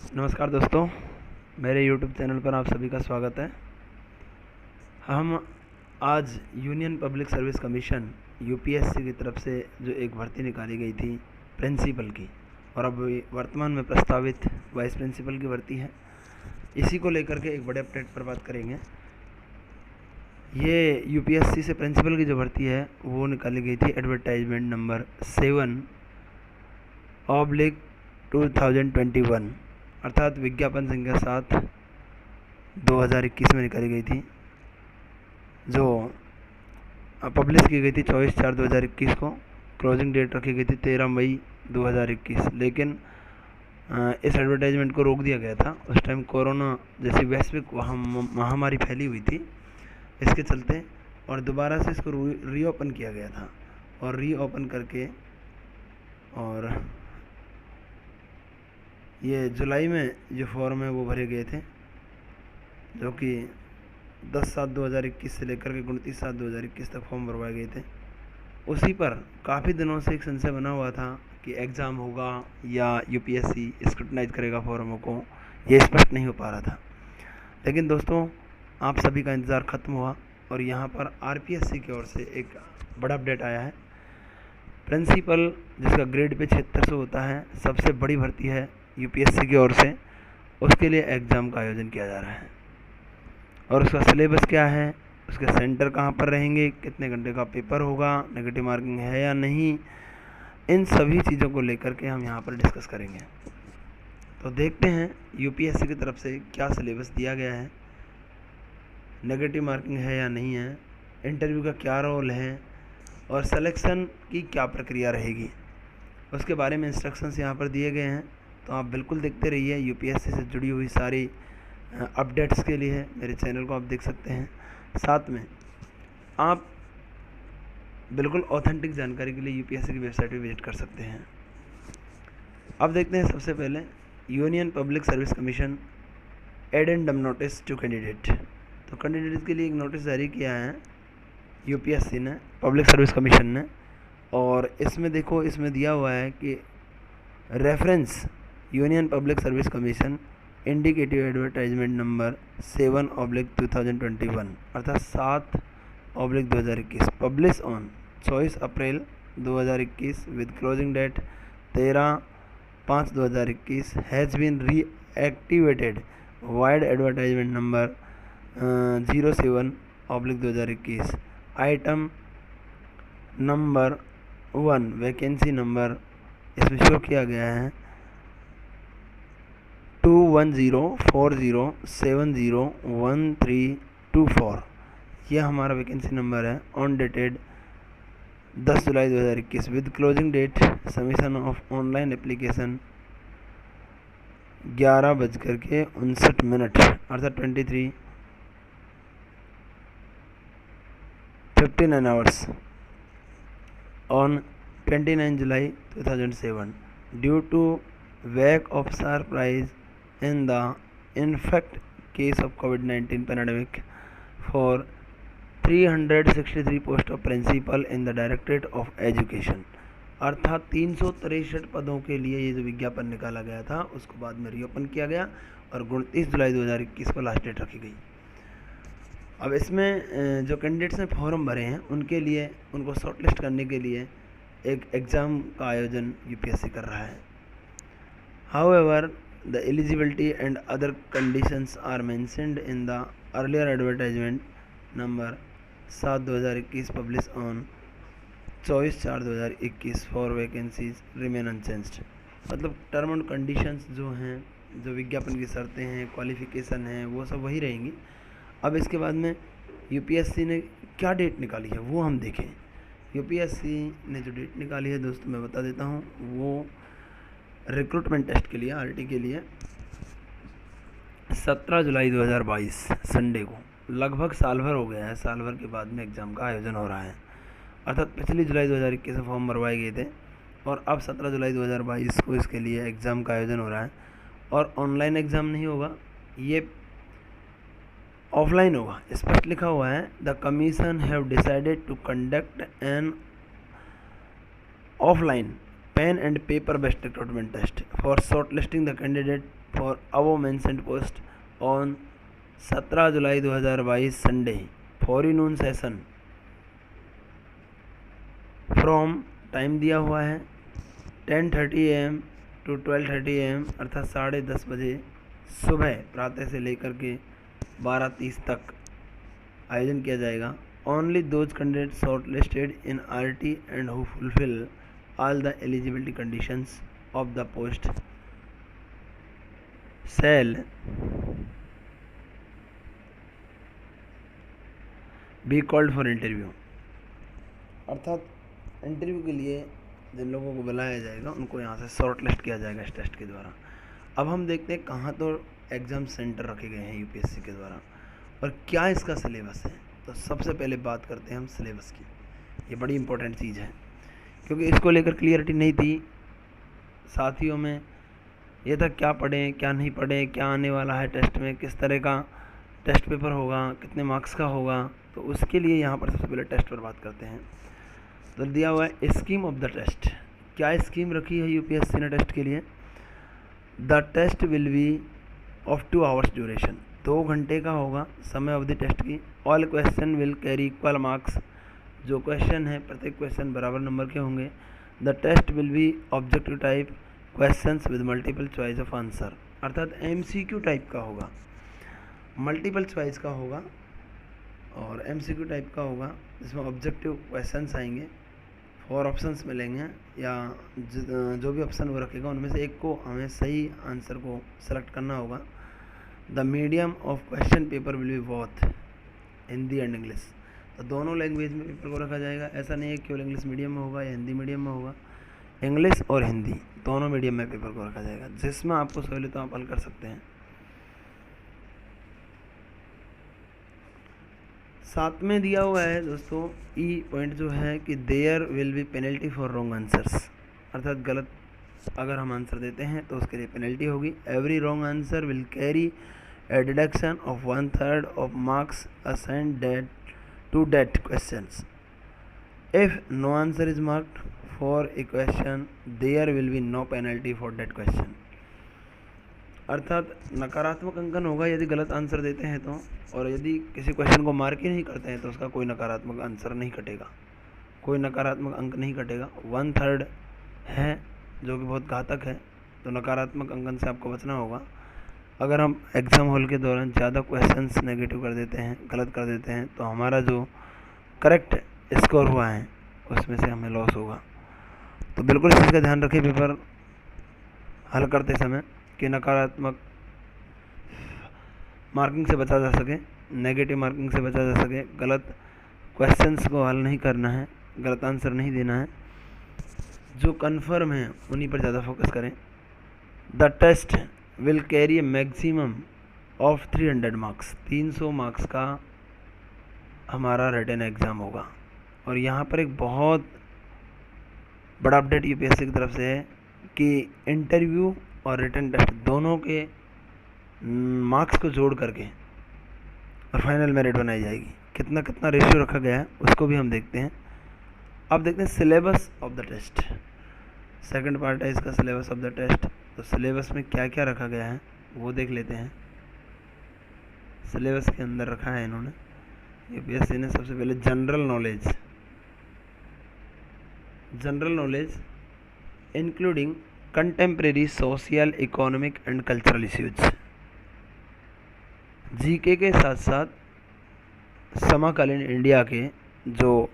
नमस्कार दोस्तों, मेरे YouTube चैनल पर आप सभी का स्वागत है। हम आज union public service commission UPSC की तरफ से जो एक भर्ती निकाली गई थी प्रिंसिपल की, और अब वर्तमान में प्रस्तावित वाइस प्रिंसिपल की भर्ती है, इसी को लेकर के एक बड़े अपडेट पर बात करेंगे। ये यूपीएससी से प्रिंसिपल की जो भर्ती है वो निकाली गई थी एडवर्टाइजमेंट नंबर 7/2021, अर्थात विज्ञापन संख्या 7 2021 में निकाली गई थी, जो पब्लिश की गई थी 24/4/2021 को। क्लोजिंग डेट रखी गई थी 13 मई 2021, लेकिन इस एडवर्टाइजमेंट को रोक दिया गया था। उस टाइम कोरोना जैसी वैश्विक महामारी फैली हुई थी, इसके चलते, और दोबारा से इसको रीओपन किया गया था, और रीओपन करके और ये जुलाई में जो फॉर्म है वो भरे गए थे, जो कि 10/7/2021 से लेकर के 29/7/2021 तक फॉर्म भरवाए गए थे। उसी पर काफ़ी दिनों से एक संशय बना हुआ था कि एग्ज़ाम होगा या यूपीएससी स्क्रूटनाइज करेगा फॉर्मों को, ये स्पष्ट नहीं हो पा रहा था। लेकिन दोस्तों, आप सभी का इंतज़ार ख़त्म हुआ और यहाँ पर आरपीएससी की ओर से एक बड़ा अपडेट आया है। प्रिंसिपल जिसका ग्रेड पे 7600 होता है, सबसे बड़ी भर्ती है यूपीएससी की ओर से, उसके लिए एग्ज़ाम का आयोजन किया जा रहा है। और उसका सिलेबस क्या है, उसके सेंटर कहाँ पर रहेंगे, कितने घंटे का पेपर होगा, नेगेटिव मार्किंग है या नहीं, इन सभी चीज़ों को लेकर के हम यहाँ पर डिस्कस करेंगे। तो देखते हैं यूपीएससी की तरफ से क्या सिलेबस दिया गया है, नेगेटिव मार्किंग है या नहीं है, इंटरव्यू का क्या रोल है, और सिलेक्शन की क्या प्रक्रिया रहेगी, उसके बारे में इंस्ट्रक्शंस यहाँ पर दिए गए हैं। तो आप बिल्कुल देखते रहिए। यूपीएससी से जुड़ी हुई सारी अपडेट्स के लिए मेरे चैनल को आप देख सकते हैं। साथ में आप बिल्कुल ऑथेंटिक जानकारी के लिए यूपीएससी की वेबसाइट पे विजिट कर सकते हैं। अब देखते हैं सबसे पहले union public service commission addendum notice to candidate. तो कैंडिडेट के लिए एक नोटिस जारी किया है यूपीएससी ने, पब्लिक सर्विस कमीशन ने, और इसमें देखो, इसमें दिया हुआ है कि reference union public service commission indicative advertisement number 7/2021, अर्थात 7/2021, publish on 24 April 2021 with closing date 13/5/2021 has been reactivated vide advertisement number 07/2021, item number 1, vacancy number इसमें शो किया गया है 21040701324। यह हमारा वैकेंसी नंबर है, on dated 10 July 2021 with closing date submission of online application 11:59, अर्थात 23:59 hours on 29 July 2007 due to lack of surprise in the infect case of COVID-19 pandemic for 363 post of principal in the Directorate of Education। अर्थात 363 पदों के लिए ये जो विज्ञापन निकाला गया था उसको बाद में रीओपन किया गया और 29 जुलाई 2021 को लास्ट डेट रखी गई। अब इसमें जो कैंडिडेट्स ने फॉर्म भरे हैं उनके लिए, उनको शॉर्टलिस्ट करने के लिए एक एग्ज़ाम का आयोजन यूपीएससी कर रहा है। However, the eligibility and other conditions are mentioned in the earlier advertisement number 7/2021 published on 24/4/2021 for vacancies remain unchanged। मतलब टर्म एंड कंडीशंस जो हैं, जो विज्ञापन की शर्तें हैं, क्वालिफिकेशन हैं, वो सब वही रहेंगी। अब इसके बाद में यूपीएससी ने क्या डेट निकाली है वो हम देखें। यूपीएससी ने जो डेट निकाली है दोस्तों मैं बता देता हूँ, वो रिक्रूटमेंट टेस्ट के लिए, आरटी के लिए 17 जुलाई 2022 संडे को, लगभग साल भर हो गया है, साल भर के बाद में एग्ज़ाम का आयोजन हो रहा है। अर्थात पिछली जुलाई 2021 में फॉर्म भरवाए गए थे और अब 17 जुलाई 2022 को इसके लिए एग्ज़ाम का आयोजन हो रहा है। और ऑनलाइन एग्ज़ाम नहीं होगा, ये ऑफलाइन होगा। स्पष्ट लिखा हुआ है, the commission have decided to conduct an offline pen and paper based recruitment test for shortlisting the candidate for above mentioned post on 17 July 2022 Sunday फॉरनून session from time दिया हुआ है 10:30 AM to 12:30 AM अर्थात 10:30 बजे सुबह प्रातः से लेकर के 12:30 तक आयोजन किया जाएगा। Only those candidate short listed in RT and who fulfil all the eligibility conditions of the post shall be called for interview। अर्थात इंटरव्यू के लिए जिन लोगों को बुलाया जाएगा उनको यहाँ से शॉर्ट लिस्ट किया जाएगा इस टेस्ट के द्वारा। अब हम देखते हैं कहाँ तो एग्ज़ाम सेंटर रखे गए हैं UPSC के द्वारा और क्या इसका सिलेबस है। तो सबसे पहले बात करते हैं हम सिलेबस की। ये बड़ी इंपॉर्टेंट चीज़ है क्योंकि इसको लेकर क्लियरिटी नहीं थी साथियों में। ये था क्या पढ़ें क्या नहीं पढ़ें, क्या आने वाला है टेस्ट में, किस तरह का टेस्ट पेपर होगा, कितने मार्क्स का होगा। तो उसके लिए यहाँ पर सबसे पहले टेस्ट पर बात करते हैं। तो दिया हुआ है स्कीम ऑफ द टेस्ट। क्या स्कीम रखी है UPSC ने टेस्ट के लिए? The test will be of 2 hours duration, 2 घंटे का होगा समय अवधि टेस्ट की। All question will carry equal marks, जो क्वेश्चन है प्रत्येक क्वेश्चन बराबर नंबर के होंगे। The test will be objective type questions with multiple choice of answer, अर्थात MCQ टाइप का होगा, मल्टीपल चॉइस का होगा और MCQ टाइप का होगा जिसमें ऑब्जेक्टिव क्वेश्चंस आएंगे। 4 ऑप्शंस मिलेंगे या जो भी ऑप्शन वो रखेगा उनमें से एक को हमें सही आंसर को सेलेक्ट करना होगा। The medium of question paper will be both Hindi and English, तो दोनों लैंग्वेज में पेपर को रखा जाएगा। ऐसा नहीं है केवल इंग्लिश मीडियम में होगा या हिंदी मीडियम में होगा, इंग्लिश और हिंदी दोनों मीडियम में पेपर को रखा जाएगा। जिसमें आपको सहूलियत आप हल कर सकते हैं। साथ में दिया हुआ है दोस्तों ई पॉइंट जो है कि there will be penalty for wrong answers, अर्थात गलत अगर हम आंसर देते हैं तो उसके लिए पेनल्टी होगी। Every wrong answer will carry a deduction of 1/3 of marks assigned to that questions. If no answer is marked for a question, there will be no penalty for that question. अर्थात नकारात्मक अंकन होगा यदि गलत answer देते हैं तो, और यदि किसी क्वेश्चन को मार्क ही नहीं करते हैं तो उसका कोई नकारात्मक आंसर नहीं कटेगा, कोई नकारात्मक अंक नहीं कटेगा। 1/3 है जो कि बहुत घातक है, तो नकारात्मक अंकन से आपको बचना होगा। अगर हम एग्ज़ाम हॉल के दौरान ज़्यादा क्वेश्चंस नेगेटिव कर देते हैं, गलत कर देते हैं, तो हमारा जो करेक्ट स्कोर हुआ है उसमें से हमें लॉस होगा। तो बिल्कुल इस चीज़ का ध्यान रखें पेपर हल करते समय कि नकारात्मक मार्किंग से बचा जा सके, नेगेटिव मार्किंग से बचा जा सके। गलत क्वेश्चंस को हल नहीं करना है, गलत आंसर नहीं देना है, जो कन्फर्म है उन्हीं पर ज़्यादा फोकस करें। The test will carry a maximum of 300 marks, 300 marks का हमारा रिटन एग्ज़ाम होगा। और यहाँ पर एक बहुत बड़ा अपडेट UPSC की तरफ से है कि इंटरव्यू और रिटन टेस्ट दोनों के मार्क्स को जोड़ करके और फाइनल मेरिट बनाई जाएगी। कितना कितना रेशियो रखा गया है उसको भी हम देखते हैं। अब देखते हैं syllabus of the test. Second part है इसका सिलेबस ऑफ द टेस्ट। तो सिलेबस में क्या क्या रखा गया है वो देख लेते हैं। सिलेबस के अंदर रखा है इन्होंने UPSC ने सबसे पहले general knowledge including contemporary social economic and cultural issues. GK के साथ साथ समकालीन इंडिया के जो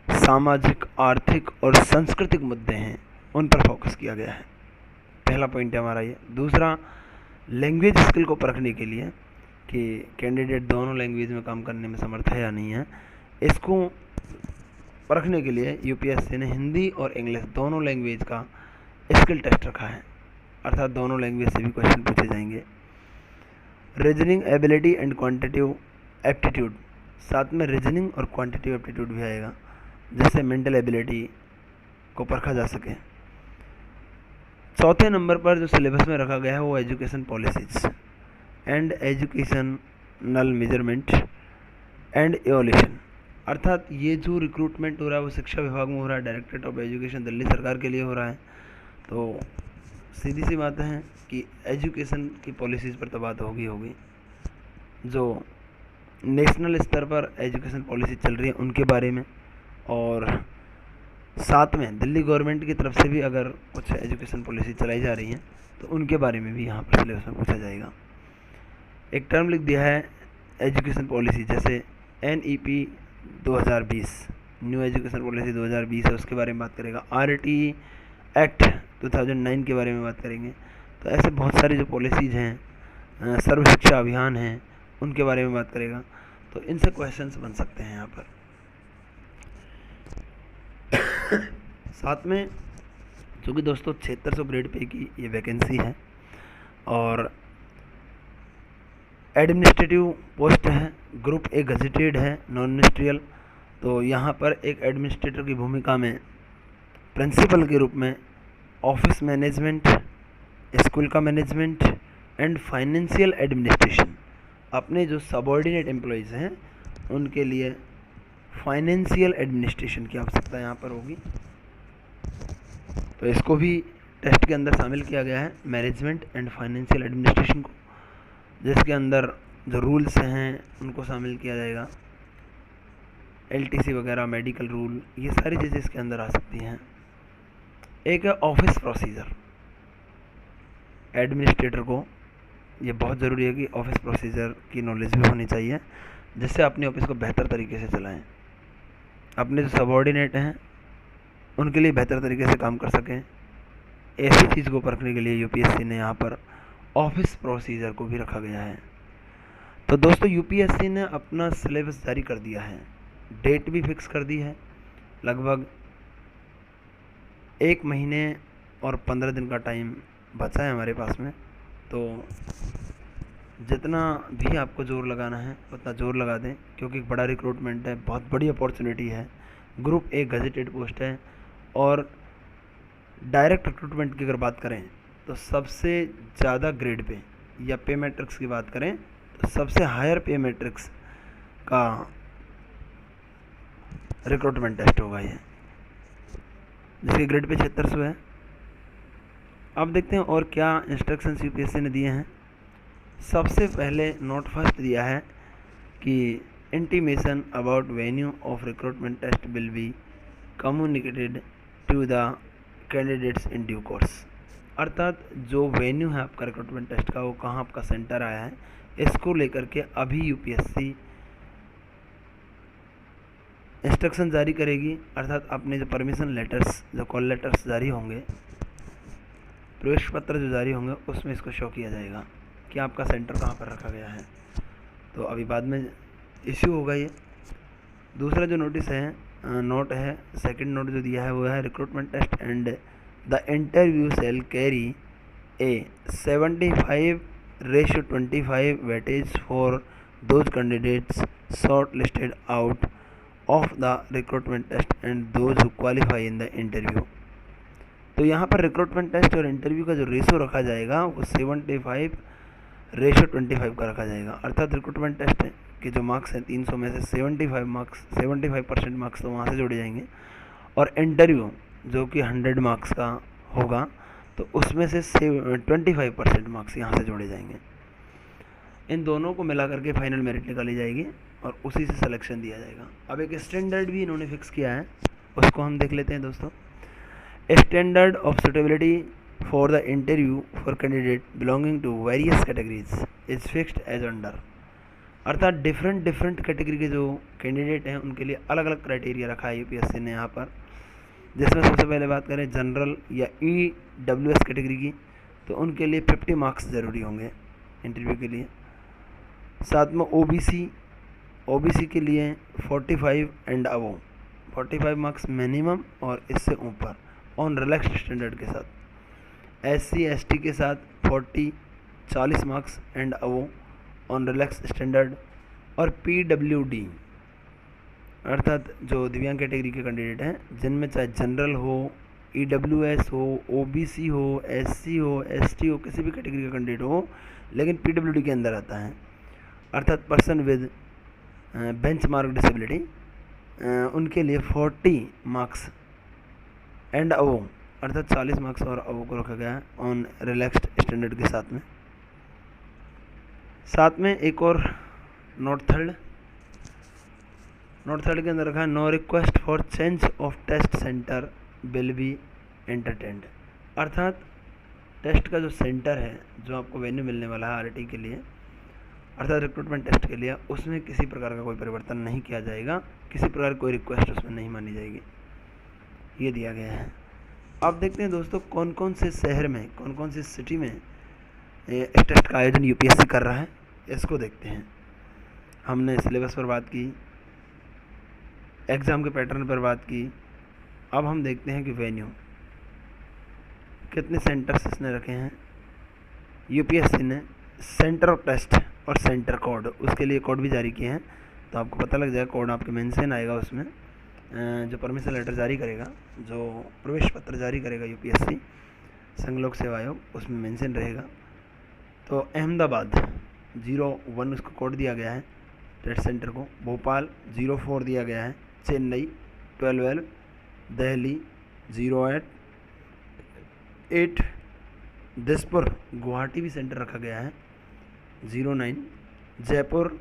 सामाजिक, आर्थिक और सांस्कृतिक मुद्दे हैं उन पर फोकस किया गया है। पहला पॉइंट है हमारा ये। दूसरा, लैंग्वेज स्किल को परखने के लिए कि कैंडिडेट दोनों लैंग्वेज में काम करने में समर्थ है या नहीं है, इसको परखने के लिए UPSC ने हिंदी और इंग्लिश दोनों लैंग्वेज का स्किल टेस्ट रखा है, अर्थात दोनों लैंग्वेज से भी क्वेश्चन पूछे जाएंगे। Reasoning ability and quantitative aptitude, साथ में रीजनिंग और क्वांटिटेटिव एप्टीट्यूड भी आएगा जिससे मेंटल एबिलिटी को परखा जा सके। चौथे नंबर पर जो सिलेबस में रखा गया है वो education policies and educational measurement and evolution, अर्थात ये जो रिक्रूटमेंट हो रहा है वो शिक्षा विभाग में हो रहा है, डायरेक्टरेट ऑफ एजुकेशन दिल्ली सरकार के लिए हो रहा है। तो सीधी सी बात है कि एजुकेशन की पॉलिसीज़ पर तो बात होगी जो नेशनल स्तर पर एजुकेशन पॉलिसी चल रही है उनके बारे में, और साथ में दिल्ली गवर्नमेंट की तरफ से भी अगर कुछ एजुकेशन पॉलिसी चलाई जा रही है तो उनके बारे में भी यहाँ पर सिलेबस में पूछा जाएगा। एक टर्म लिख दिया है एजुकेशन पॉलिसी, जैसे NEP 2020 न्यू एजुकेशन पॉलिसी 2020 है, उसके बारे में बात करेगा। RTE एक्ट 2009 के बारे में बात करेंगे। तो ऐसे बहुत सारी जो पॉलिसीज़ हैं, सर्व शिक्षा अभियान हैं, उनके बारे में बात करेगा। तो इनसे क्वेश्चंस बन सकते हैं यहाँ पर। साथ में चूँकि दोस्तों 7600 ग्रेड पे की ये वैकेंसी है और एडमिनिस्ट्रेटिव पोस्ट है, ग्रुप ए गजेटेड है, नॉन मिनिस्ट्रियल। तो यहाँ पर एक एडमिनिस्ट्रेटर की भूमिका में प्रिंसिपल के रूप में ऑफिस मैनेजमेंट, स्कूल का मैनेजमेंट एंड फाइनेंशियल एडमिनिस्ट्रेशन, अपने जो सबऑर्डिनेट एम्प्लॉयज़ हैं उनके लिए फाइनेंशियल एडमिनिस्ट्रेशन की आवश्यकता यहाँ पर होगी। तो इसको भी टेस्ट के अंदर शामिल किया गया है, मैनेजमेंट एंड फाइनेंशियल एडमिनिस्ट्रेशन को, जिसके अंदर जो रूल्स हैं उनको शामिल किया जाएगा। LTC वगैरह, मेडिकल रूल, ये सारी चीज़ें इसके अंदर आ सकती हैं। एक है ऑफिस प्रोसीजर। एडमिनिस्ट्रेटर को ये बहुत ज़रूरी है कि ऑफिस प्रोसीजर की नॉलेज भी होनी चाहिए, जिससे अपने ऑफिस को बेहतर तरीके से चलाएं, अपने जो सबऑर्डिनेट हैं उनके लिए बेहतर तरीके से काम कर सकें। ऐसी चीज़ को परखने के लिए UPSC ने यहाँ पर ऑफिस प्रोसीजर को भी रखा गया है। तो दोस्तों UPSC ने अपना सिलेबस जारी कर दिया है, डेट भी फिक्स कर दी है। लगभग 1 महीने और 15 दिन का टाइम बचा है हमारे पास में। तो जितना भी आपको जोर लगाना है उतना जोर लगा दें, क्योंकि एक बड़ा रिक्रूटमेंट है, बहुत बड़ी अपॉर्चुनिटी है। ग्रुप ए गजेटेड पोस्ट है और डायरेक्ट रिक्रूटमेंट की अगर बात करें तो सबसे ज़्यादा ग्रेड पे या पे मैट्रिक्स की बात करें तो सबसे हायर पे मैट्रिक्स का रिक्रूटमेंट टेस्ट होगा ये, जिसके ग्रेड पे 7600 है। अब देखते हैं और क्या इंस्ट्रक्शंस UPSC ने दिए हैं। सबसे पहले नोट फर्स्ट दिया है कि intimation about venue of recruitment test will be communicated to the candidates in due course. अर्थात जो वेन्यू है आपका रिक्रूटमेंट टेस्ट का, वो कहाँ आपका सेंटर आया है, इसको लेकर के अभी UPSC इंस्ट्रक्शन जारी करेगी। अर्थात अपने जो परमिशन लेटर्स, जो कॉल लेटर्स जारी होंगे, प्रवेश पत्र जो जारी होंगे, उसमें इसको शो किया जाएगा कि आपका सेंटर कहाँ पर रखा गया है। तो अभी बाद में इश्यू होगा ये। दूसरा जो नोटिस है, नोट है, सेकंड नोट जो दिया है वो है recruitment test and the interview shall carry a 75:25 weightage for those candidates shortlisted out of the recruitment test and those who qualify in the interview. तो यहाँ पर रिक्रूटमेंट टेस्ट और इंटरव्यू का जो रेशो रखा जाएगा वो 75:25 का रखा जाएगा। अर्थात रिक्रूटमेंट टेस्ट के जो मार्क्स हैं 300 में से 75% मार्क्स तो वहाँ से जोड़े जाएंगे, और इंटरव्यू जो कि 100 मार्क्स का होगा तो उसमें से 25% मार्क्स यहाँ से जोड़े जाएंगे। इन दोनों को मिला करके फाइनल मेरिट निकाली जाएगी और उसी से सिलेक्शन दिया जाएगा। अब एक स्टैंडर्ड भी इन्होंने फिक्स किया है, उसको हम देख लेते हैं दोस्तों। Standard of suitability for the interview for candidate belonging to various categories is fixed as under. अर्थात डिफरेंट कैटेगरी के जो कैंडिडेट हैं उनके लिए अलग अलग क्राइटेरिया रखा है UPSC ने यहाँ पर, जिसमें सबसे पहले बात करें जनरल या EWS कैटेगरी की, तो उनके लिए 50 मार्क्स ज़रूरी होंगे इंटरव्यू के लिए। साथ में OBC के लिए 45 एंड अबव, 45 मार्क्स मिनिमम और इससे ऊपर ऑन रिलैक्स्ड स्टैंडर्ड के साथ। SC/ST के साथ 40 marks and above on relax standard. और PWD अर्थात जो दिव्यांग कैटेगरी के कैंडिडेट हैं, जिनमें चाहे जनरल हो, EWS हो, OBC हो, SC हो, ST हो, किसी भी कैटेगरी का कैंडिडेट हो, लेकिन PWD के अंदर आता है, अर्थात person with bench mark disability, उनके लिए 40 मार्क्स एंड अबव अर्थात 40 मार्क्स और अब को रखा गया है ऑन रिलैक्स्ड स्टैंडर्ड के साथ में। साथ में एक और नोट थर्ड के अंदर रखा है no request for change of test centre will be entertained. अर्थात टेस्ट का जो सेंटर है, जो आपको वेन्यू मिलने वाला है आरटी के लिए, अर्थात रिक्रूटमेंट टेस्ट के लिए, उसमें किसी प्रकार का कोई परिवर्तन नहीं किया जाएगा, किसी प्रकार की कोई रिक्वेस्ट उसमें नहीं मानी जाएगी, ये दिया गया है। अब देखते हैं दोस्तों कौन कौन से शहर में, कौन कौन सी सिटी में इस टेस्ट का आयोजन यूपीएससी कर रहा है, इसको देखते हैं। हमने सिलेबस पर बात की, एग्ज़ाम के पैटर्न पर बात की, अब हम देखते हैं कि वेन्यू कितने सेंटर्स इसने रखे हैं। यूपीएससी ने सेंटर ऑफ टेस्ट और सेंटर कोड, उसके लिए कोड भी जारी किए हैं, तो आपको पता लग जाएगा, कोड आपके मेंशन आएगा उसमें, जो परमिशन लेटर जारी करेगा, जो प्रवेश पत्र जारी करेगा यूपीएससी संघ लोक सेवा आयोग, उसमें मेंशन रहेगा। तो अहमदाबाद 01 उसको कोड दिया गया है टेस्ट सेंटर को, भोपाल 04 दिया गया है, चेन्नई 12, दिल्ली 08, दिसपुर गुवाहाटी भी सेंटर रखा गया है 09, जयपुर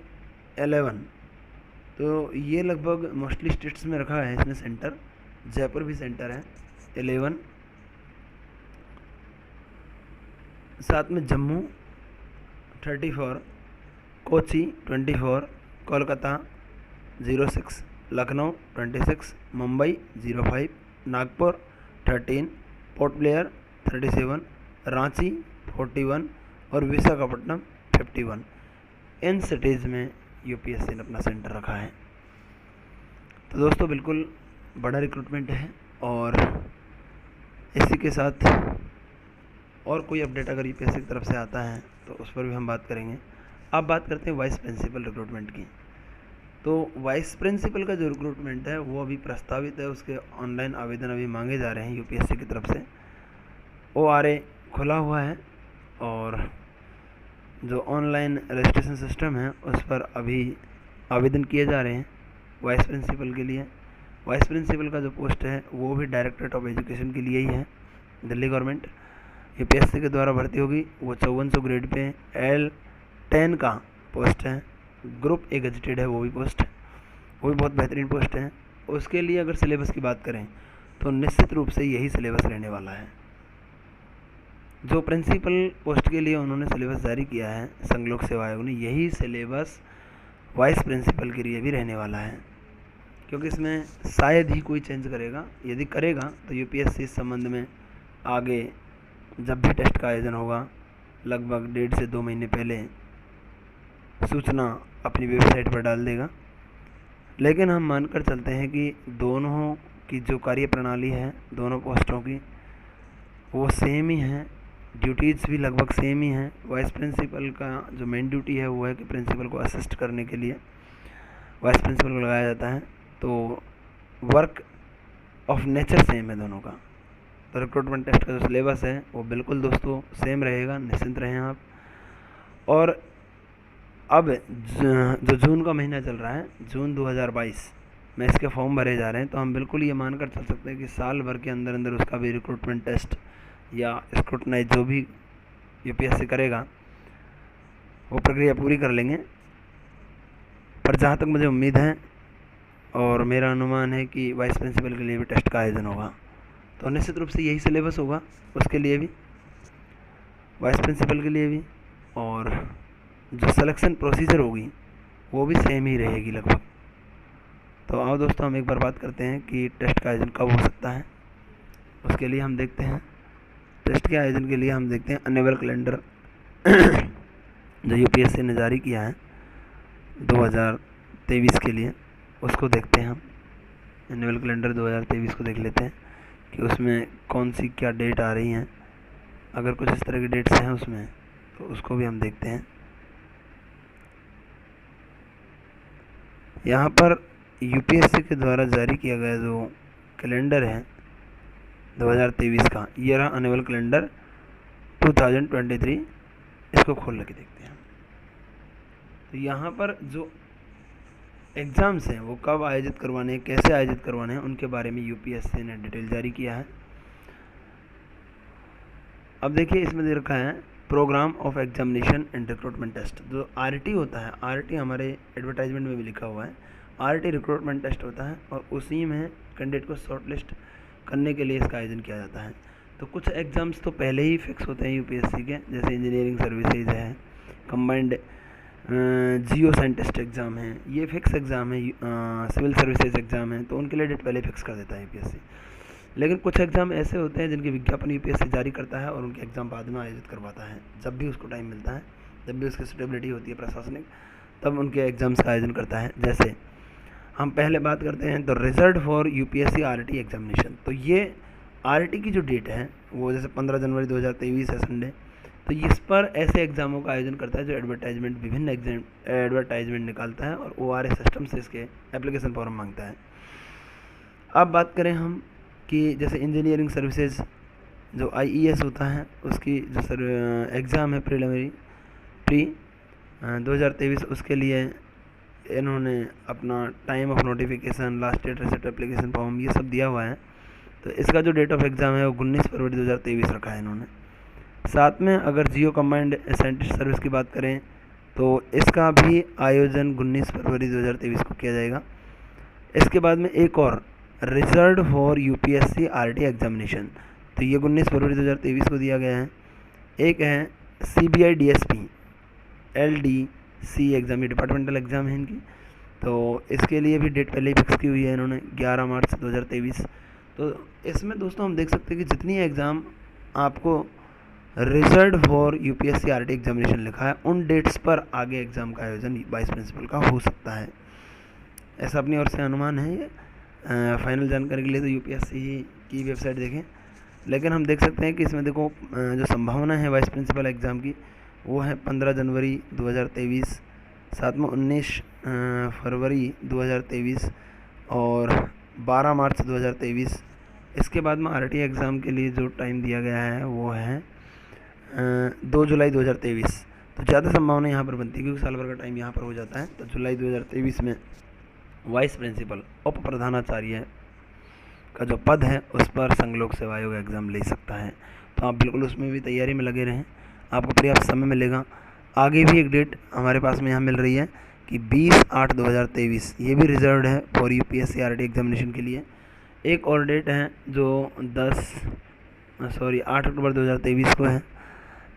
11। तो ये लगभग मोस्टली स्टेट्स में रखा है इसने सेंटर, जयपुर भी सेंटर है 11। साथ में जम्मू 34, कोची 24, कोलकाता 06, लखनऊ 26, मुंबई 05, नागपुर 13, पोर्ट ब्लेयर 37, रांची 41 और विशाखापट्टनम 51। इन सिटीज़ में यूपीएससी ने अपना सेंटर रखा है। तो दोस्तों बिल्कुल बड़ा रिक्रूटमेंट है, और इसी के साथ और कोई अपडेट अगर यूपीएससी की तरफ से आता है तो उस पर भी हम बात करेंगे। अब बात करते हैं वाइस प्रिंसिपल रिक्रूटमेंट की। तो वाइस प्रिंसिपल का जो रिक्रूटमेंट है वो अभी प्रस्तावित है, उसके ऑनलाइन आवेदन अभी मांगे जा रहे हैं यूपीएससी की तरफ से। ORA खुला हुआ है, और जो ऑनलाइन रजिस्ट्रेशन सिस्टम है उस पर अभी आवेदन किए जा रहे हैं वाइस प्रिंसिपल के लिए। वाइस प्रिंसिपल का जो पोस्ट है वो भी डायरेक्टरेट ऑफ एजुकेशन के लिए ही है, दिल्ली गवर्नमेंट यूपीएससी के द्वारा भर्ती होगी। वो 5400 ग्रेड पे L10 का पोस्ट है, ग्रुप ए गजेटेड है वो भी पोस्ट, वो भी बहुत बेहतरीन पोस्ट है। उसके लिए अगर सिलेबस की बात करें तो निश्चित रूप से यही सिलेबस रहने वाला है। जो प्रिंसिपल पोस्ट के लिए उन्होंने सिलेबस जारी किया है संघ लोक सेवा आयोग ने, यही सिलेबस वाइस प्रिंसिपल के लिए भी रहने वाला है, क्योंकि इसमें शायद ही कोई चेंज करेगा। यदि करेगा तो यूपीएससी इस संबंध में आगे जब भी टेस्ट का आयोजन होगा लगभग 1.5 से 2 महीने पहले सूचना अपनी वेबसाइट पर डाल देगा। लेकिन हम मानकर चलते हैं कि दोनों की जो कार्य प्रणाली है दोनों पोस्टों की वो सेम ही है, ड्यूटीज़ भी लगभग सेम ही हैं। वाइस प्रिंसिपल का जो मेन ड्यूटी है वो है कि प्रिंसिपल को असिस्ट करने के लिए वाइस प्रिंसिपल को लगाया जाता है, तो वर्क ऑफ नेचर सेम है दोनों का। तो रिक्रूटमेंट टेस्ट का जो सिलेबस है वो बिल्कुल दोस्तों सेम रहेगा, निश्चिंत रहें आप। और अब जो जून का महीना चल रहा है, जून 2022 में इसके फॉर्म भरे जा रहे हैं, तो हम बिल्कुल ये मानकर चल सकते हैं कि साल भर के अंदर अंदर उसका भी रिक्रूटमेंट टेस्ट या स्क्रूटनाइज जो भी यूपीएससी करेगा वो प्रक्रिया पूरी कर लेंगे। पर जहाँ तक मुझे उम्मीद है और मेरा अनुमान है कि वाइस प्रिंसिपल के लिए भी टेस्ट का आयोजन होगा, तो निश्चित रूप से यही सिलेबस होगा उसके लिए भी, वाइस प्रिंसिपल के लिए भी, और जो सिलेक्शन प्रोसीजर होगी वो भी सेम ही रहेगी लगभग। तो आओ दोस्तों हम एक बार बात करते हैं कि टेस्ट का आयोजन कब हो सकता है। उसके लिए हम देखते हैं, टेस्ट के आयोजन के लिए हम देखते हैं एनुअल कैलेंडर जो यूपीएससी ने जारी किया है 2023 के लिए, उसको देखते हैं हम। एनुअल कैलेंडर 2023 को देख लेते हैं कि उसमें कौन सी क्या डेट आ रही हैं। अगर कुछ इस तरह की डेट्स हैं उसमें तो उसको भी हम देखते हैं। यहाँ पर यूपीएससी के द्वारा जारी किया गया जो कैलेंडर है 2023 का, ये रहा एनुअल कैलेंडर 2023। इसको खोल के देखते हैं। तो यहाँ पर जो एग्ज़ाम्स हैं वो कब आयोजित करवाने हैं, कैसे आयोजित करवाने हैं, उनके बारे में यूपीएससी ने डिटेल जारी किया है। अब देखिए इसमें दे रखा है programme of examination and recruitment test. जो RT होता है, RT हमारे एडवर्टाइजमेंट में भी लिखा हुआ है, RT रिक्रूटमेंट टेस्ट होता है और उसी में कैंडिडेट को शॉर्टलिस्ट करने के लिए इसका आयोजन किया जाता है। तो कुछ एग्ज़ाम्स तो पहले ही फिक्स होते हैं UPSC के, जैसे इंजीनियरिंग सर्विसेज है, कंबाइंड जियो साइंटिस्ट एग्ज़ाम है, ये फिक्स एग्ज़ाम है, सिविल सर्विसेज एग्ज़ाम है, तो उनके लिए डेट पहले फिक्स कर देता है UPSC। लेकिन कुछ एग्ज़ाम ऐसे होते हैं जिनके विज्ञापन UPSC जारी करता है और उनके एग्ज़ाम बाद में आयोजित करवाता है, जब भी उसको टाइम मिलता है, जब भी उसकी सुटेबिलिटी होती है प्रशासनिक, तब उनके एग्ज़ाम्स का आयोजन करता है। जैसे हम पहले बात करते हैं तो result for UPSC RT examination. तो ये RT की जो डेट है वो जैसे 15 जनवरी 2023 है संडे, तो इस पर ऐसे एग्ज़ामों का आयोजन करता है जो एडवर्टाइजमेंट, विभिन्न एडवर्टाइजमेंट निकालता है और ORS सिस्टम से इसके एप्लीकेशन फॉर्म मांगता है। अब बात करें हम कि जैसे इंजीनियरिंग सर्विसेज जो IES होता है, उसकी जो एग्ज़ाम है प्री 2023, उसके लिए इन्होंने अपना time of notification, last date, receipt, application form, ये सब दिया हुआ है। तो इसका जो डेट ऑफ एग्ज़ाम है वो 19 फरवरी 2023 रखा है इन्होंने। साथ में अगर जियो कंबाइंड साइंटिस्ट सर्विस की बात करें तो इसका भी आयोजन 19 फरवरी 2023 को किया जाएगा। इसके बाद में एक और reserve for UPSC RT examination, तो ये 19 फरवरी 2023 को दिया गया है। एक है CBI DSP LDC एग्ज़ाम, ये डिपार्टमेंटल एग्ज़ाम है इनकी, तो इसके लिए भी डेट पहले ही फिक्स की हुई है इन्होंने 11 मार्च 2023। तो इसमें दोस्तों हम देख सकते हैं कि जितनी एग्ज़ाम आपको reserve for UPSC RT examination लिखा है, उन डेट्स पर आगे एग्ज़ाम का आयोजन वाइस प्रिंसिपल का हो सकता है, ऐसा अपनी ओर से अनुमान है। ये फाइनल जानकारी के लिए तो UPSC की वेबसाइट देखें, लेकिन हम देख सकते हैं कि इसमें देखो जो संभावना है वाइस प्रिंसिपल एग्ज़ाम की वो है 15 जनवरी 2023, साथ में 19 फरवरी 2023 और 12 मार्च 2023। इसके बाद में RT एग्ज़ाम के लिए जो टाइम दिया गया है वो है 2 जुलाई 2023। तो ज़्यादा संभावना यहाँ पर बनती है क्योंकि साल भर का टाइम यहाँ पर हो जाता है। तो जुलाई 2023 में वाइस प्रिंसिपल उप प्रधानाचार्य का जो पद है उस पर संघ लोक सेवा आयोग एग्ज़ाम ले सकता है। तो आप बिल्कुल उसमें भी तैयारी में लगे रहें, आपको पर्याप्त समय मिलेगा। आगे भी एक डेट हमारे पास में यहाँ मिल रही है कि 20/8/2023, ये भी रिजर्व्ड है फॉर UPSC RT एग्जामिनेशन के लिए। एक और डेट है जो 8 अक्टूबर 2023 को है।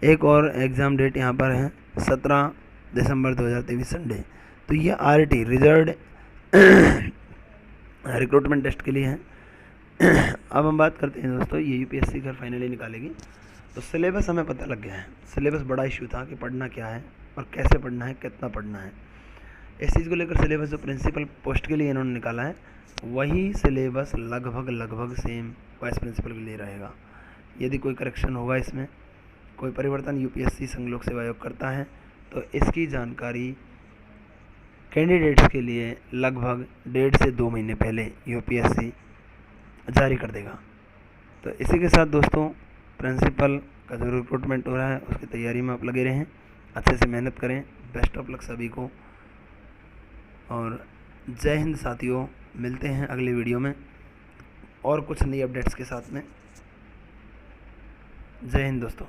एक और एग्ज़ाम डेट यहाँ पर है 17 दिसंबर 2023 संडे। तो ये RT रिजर्व्ड रिक्रूटमेंट टेस्ट के लिए है। अब हम बात करते हैं दोस्तों, ये UPSC घर फाइनली निकालेगी। तो सिलेबस हमें पता लग गया है। सिलेबस बड़ा इशू था कि पढ़ना क्या है और कैसे पढ़ना है, कितना पढ़ना है। इस चीज़ को लेकर सिलेबस जो प्रिंसिपल पोस्ट के लिए इन्होंने निकाला है वही सिलेबस लगभग सेम वाइस प्रिंसिपल के लिए रहेगा। यदि कोई करेक्शन होगा, इसमें कोई परिवर्तन UPSC संघ लोक सेवा आयोग करता है तो इसकी जानकारी कैंडिडेट्स के लिए लगभग 1.5 से 2 महीने पहले UPSC जारी कर देगा। तो इसी के साथ दोस्तों प्रिंसिपल का जो रिक्रूटमेंट हो रहा है उसकी तैयारी में आप लगे रहें, अच्छे से मेहनत करें। बेस्ट ऑफ लक सभी को और जय हिंद साथियों। मिलते हैं अगली वीडियो में और कुछ नई अपडेट्स के साथ में। जय हिंद दोस्तों।